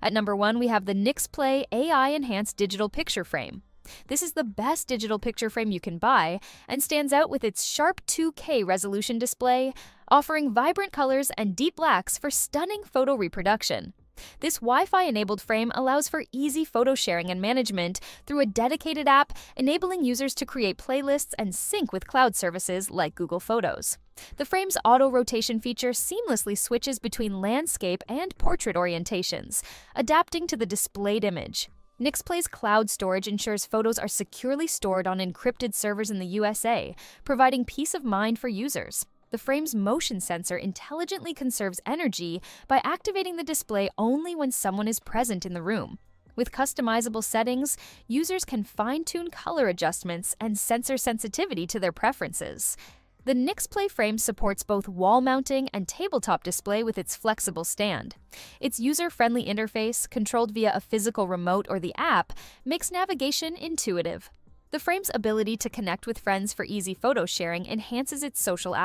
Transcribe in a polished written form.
At number 1, we have the Nixplay AI-enhanced digital picture frame. This is the best digital picture frame you can buy and stands out with its sharp 2K resolution display, offering vibrant colors and deep blacks for stunning photo reproduction. This Wi-Fi-enabled frame allows for easy photo sharing and management through a dedicated app, enabling users to create playlists and sync with cloud services like Google Photos. The frame's auto-rotation feature seamlessly switches between landscape and portrait orientations, adapting to the displayed image. Nixplay's cloud storage ensures photos are securely stored on encrypted servers in the USA, providing peace of mind for users. The frame's motion sensor intelligently conserves energy by activating the display only when someone is present in the room. With customizable settings, users can fine-tune color adjustments and sensor sensitivity to their preferences. The Nixplay frame supports both wall mounting and tabletop display with its flexible stand. Its user-friendly interface, controlled via a physical remote or the app, makes navigation intuitive. The frame's ability to connect with friends for easy photo sharing enhances its social